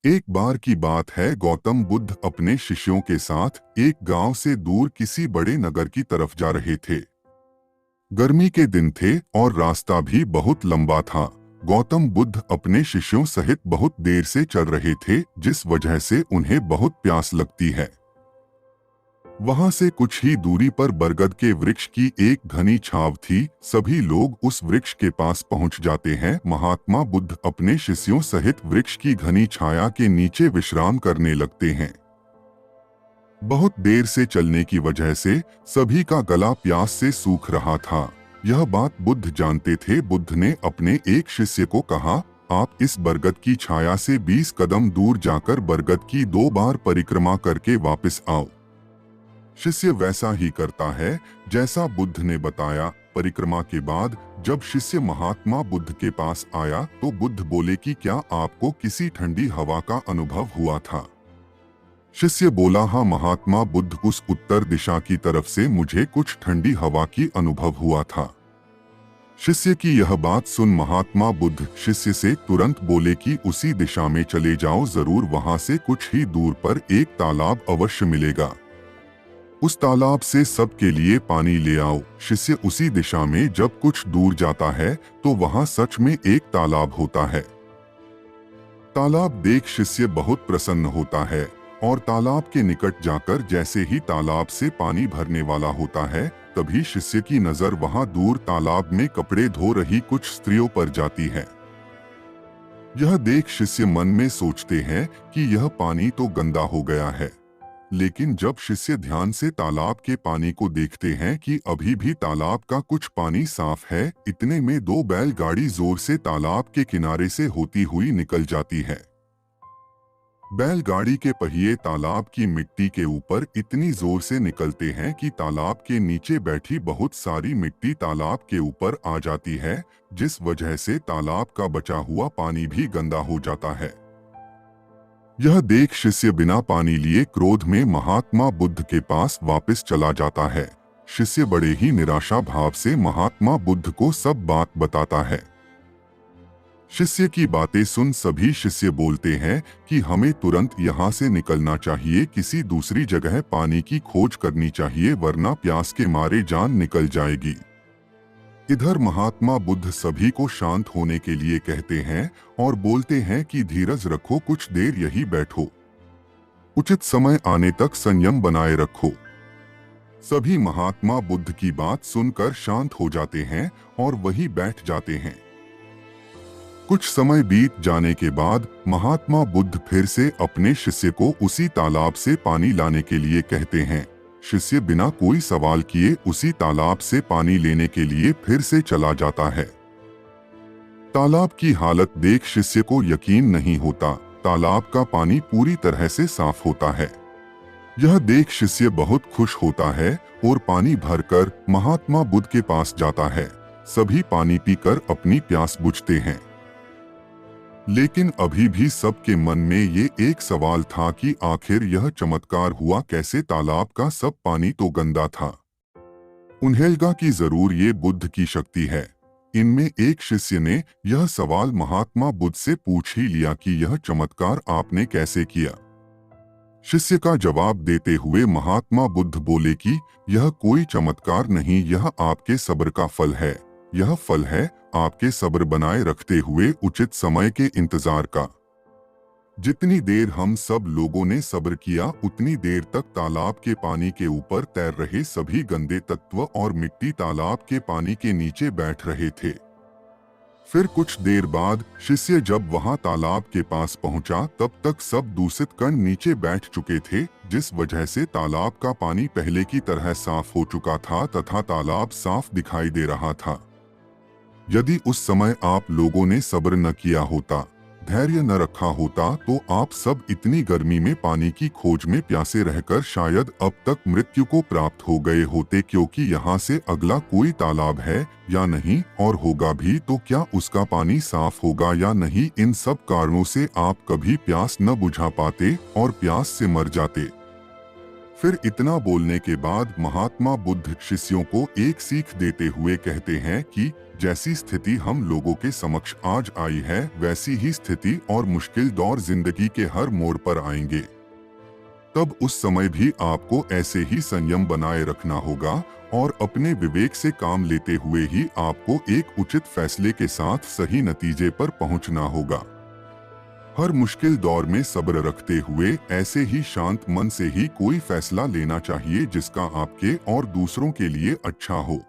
एक बार की बात है, गौतम बुद्ध अपने शिष्यों के साथ एक गांव से दूर किसी बड़े नगर की तरफ जा रहे थे। गर्मी के दिन थे और रास्ता भी बहुत लंबा था। गौतम बुद्ध अपने शिष्यों सहित बहुत देर से चल रहे थे, जिस वजह से उन्हें बहुत प्यास लगती है। वहां से कुछ ही दूरी पर बरगद के वृक्ष की एक घनी छाव थी। सभी लोग उस वृक्ष के पास पहुंच जाते हैं। महात्मा बुद्ध अपने शिष्यों सहित वृक्ष की घनी छाया के नीचे विश्राम करने लगते हैं। बहुत देर से चलने की वजह से सभी का गला प्यास से सूख रहा था। यह बात बुद्ध जानते थे। बुद्ध ने अपने एक शिष्य को कहा, आप इस बरगद की छाया से 20 कदम दूर जाकर बरगद की 2 बार परिक्रमा करके वापस आओ। शिष्य वैसा ही करता है जैसा बुद्ध ने बताया। परिक्रमा के बाद जब शिष्य महात्मा बुद्ध के पास आया तो बुद्ध बोले कि क्या आपको किसी ठंडी हवा का अनुभव हुआ था? शिष्य बोला, हाँ महात्मा बुद्ध, उस उत्तर दिशा की तरफ से मुझे कुछ ठंडी हवा की अनुभव हुआ था। शिष्य की यह बात सुन महात्मा बुद्ध शिष्य से तुरंत बोले कि उसी दिशा में चले जाओ, जरूर वहां से कुछ ही दूर पर एक तालाब अवश्य मिलेगा। उस तालाब से सबके लिए पानी ले आओ। शिष्य उसी दिशा में जब कुछ दूर जाता है तो वहां सच में एक तालाब होता है। तालाब देख शिष्य बहुत प्रसन्न होता है और तालाब के निकट जाकर जैसे ही तालाब से पानी भरने वाला होता है, तभी शिष्य की नजर वहां दूर तालाब में कपड़े धो रही कुछ स्त्रियों पर जाती है। यह देख शिष्य मन में सोचते हैं कि यह पानी तो गंदा हो गया है। लेकिन जब शिष्य ध्यान से तालाब के पानी को देखते हैं कि अभी भी तालाब का कुछ पानी साफ है, इतने में 2 बैलगाड़ी जोर से तालाब के किनारे से होती हुई निकल जाती है। बैलगाड़ी के पहिए तालाब की मिट्टी के ऊपर इतनी जोर से निकलते हैं कि तालाब के नीचे बैठी बहुत सारी मिट्टी तालाब के ऊपर आ जाती है, जिस वजह से तालाब का बचा हुआ पानी भी गंदा हो जाता है। यह देख शिष्य बिना पानी लिए क्रोध में महात्मा बुद्ध के पास वापस चला जाता है। शिष्य बड़े ही निराशा भाव से महात्मा बुद्ध को सब बात बताता है। शिष्य की बातें सुन सभी शिष्य बोलते हैं कि हमें तुरंत यहाँ से निकलना चाहिए, किसी दूसरी जगह पानी की खोज करनी चाहिए, वरना प्यास के मारे जान निकल जाएगी। इधर महात्मा बुद्ध सभी को शांत होने के लिए कहते हैं और बोलते हैं कि धीरज रखो, कुछ देर यही बैठो, उचित समय आने तक संयम बनाए रखो। सभी महात्मा बुद्ध की बात सुनकर शांत हो जाते हैं और वहीं बैठ जाते हैं। कुछ समय बीत जाने के बाद महात्मा बुद्ध फिर से अपने शिष्य को उसी तालाब से पानी लाने के लिए कहते हैं। शिष्य बिना कोई सवाल किए उसी तालाब से पानी लेने के लिए फिर से चला जाता है। तालाब की हालत देख शिष्य को यकीन नहीं होता। तालाब का पानी पूरी तरह से साफ होता है। यह देख शिष्य बहुत खुश होता है और पानी भरकर महात्मा बुद्ध के पास जाता है। सभी पानी पीकर अपनी प्यास बुझते हैं। लेकिन अभी भी सबके मन में ये एक सवाल था कि आखिर यह चमत्कार हुआ कैसे? तालाब का सब पानी तो गंदा था। उन्हें लगा कि जरूर ये बुद्ध की शक्ति है। इनमें एक शिष्य ने यह सवाल महात्मा बुद्ध से पूछ ही लिया कि यह चमत्कार आपने कैसे किया? शिष्य का जवाब देते हुए महात्मा बुद्ध बोले कि यह कोई चमत्कार नहीं, यह आपके सब्र का फल है। यह फल है आपके सब्र बनाए रखते हुए उचित समय के इंतजार का। जितनी देर हम सब लोगों ने सब्र किया, उतनी देर तक तालाब के पानी के ऊपर तैर रहे सभी गंदे तत्व और मिट्टी तालाब के पानी के नीचे बैठ रहे थे। फिर कुछ देर बाद शिष्य जब वहां तालाब के पास पहुंचा, तब तक सब दूषित कण नीचे बैठ चुके थे, जिस वजह से तालाब का पानी पहले की तरह साफ हो चुका था तथा तालाब साफ दिखाई दे रहा था। यदि उस समय आप लोगों ने सब्र न किया होता, धैर्य न रखा होता, तो आप सब इतनी गर्मी में पानी की खोज में प्यासे रहकर शायद अब तक मृत्यु को प्राप्त हो गए होते, क्योंकि यहाँ से अगला कोई तालाब है या नहीं, और होगा भी तो क्या उसका पानी साफ होगा या नहीं। इन सब कारणों से आप कभी प्यास न बुझा पाते और प्यास से मर जाते। फिर इतना बोलने के बाद महात्मा बुद्ध शिष्यों को एक सीख देते हुए कहते हैं कि जैसी स्थिति हम लोगों के समक्ष आज आई है, वैसी ही स्थिति और मुश्किल दौर जिंदगी के हर मोड़ पर आएंगे। तब उस समय भी आपको ऐसे ही संयम बनाए रखना होगा और अपने विवेक से काम लेते हुए ही आपको एक उचित फैसले के साथ सही नतीजे पर पहुंचना होगा। हर मुश्किल दौर में सब्र रखते हुए ऐसे ही शांत मन से ही कोई फैसला लेना चाहिए जिसका आपके और दूसरों के लिए अच्छा हो,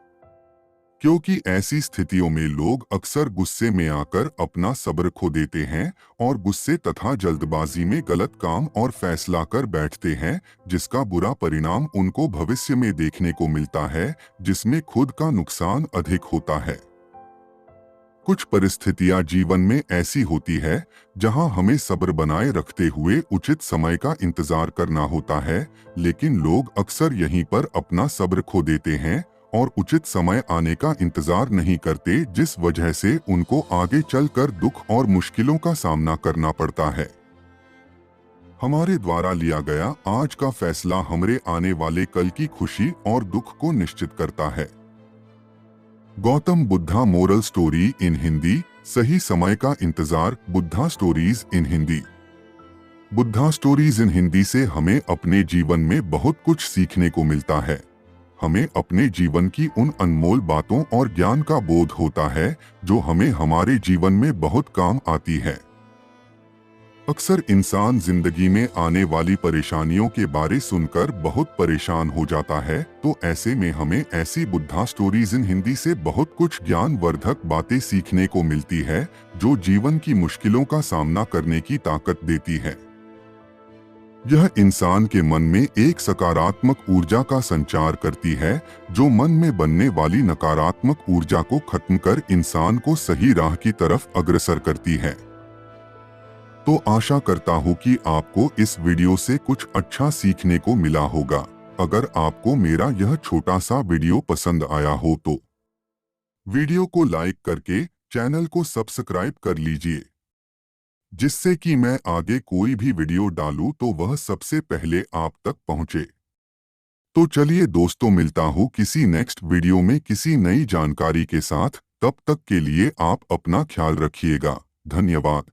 क्योंकि ऐसी स्थितियों में लोग अक्सर गुस्से में आकर अपना सब्र खो देते हैं और गुस्से तथा जल्दबाजी में गलत काम और फैसला कर बैठते हैं, जिसका बुरा परिणाम उनको भविष्य में देखने को मिलता है, जिसमें खुद का नुकसान अधिक होता है। कुछ परिस्थितियां जीवन में ऐसी होती है जहां हमें सब्र बनाए रखते हुए उचित समय का इंतजार करना होता है, लेकिन लोग अक्सर यहीं पर अपना सब्र खो देते हैं और उचित समय आने का इंतजार नहीं करते, जिस वजह से उनको आगे चलकर दुख और मुश्किलों का सामना करना पड़ता है। हमारे द्वारा लिया गया आज का फैसला हमारे आने वाले कल की खुशी और दुख को निश्चित करता है। Gautam Buddha moral story in Hindi, सही समय का इंतजार, Buddha stories in Hindi. Buddha stories in Hindi से हमें अपने जीवन में बहुत कुछ सीखने को मिलता है। हमें अपने जीवन की उन अनमोल बातों और ज्ञान का बोध होता है जो हमें हमारे जीवन में बहुत काम आती है। अक्सर इंसान जिंदगी में आने वाली परेशानियों के बारे सुनकर बहुत परेशान हो जाता है, तो ऐसे में हमें ऐसी बुद्धा स्टोरीज इन हिंदी से बहुत कुछ ज्ञानवर्धक बातें सीखने को मिलती है जो जीवन की मुश्किलों का सामना करने की ताकत देती है। यह इंसान के मन में एक सकारात्मक ऊर्जा का संचार करती है जो मन में बनने वाली नकारात्मक ऊर्जा को खत्म कर इंसान को सही राह की तरफ अग्रसर करती है। तो आशा करता हूँ कि आपको इस वीडियो से कुछ अच्छा सीखने को मिला होगा। अगर आपको मेरा यह छोटा सा वीडियो पसंद आया हो तो वीडियो को लाइक करके चैनल को सब्सक्राइब कर लीजिए, जिससे कि मैं आगे कोई भी वीडियो डालूं तो वह सबसे पहले आप तक पहुंचे। तो चलिए दोस्तों, मिलता हूँ किसी नेक्स्ट वीडियो में किसी नई जानकारी के साथ। तब तक के लिए आप अपना ख्याल रखिएगा। धन्यवाद।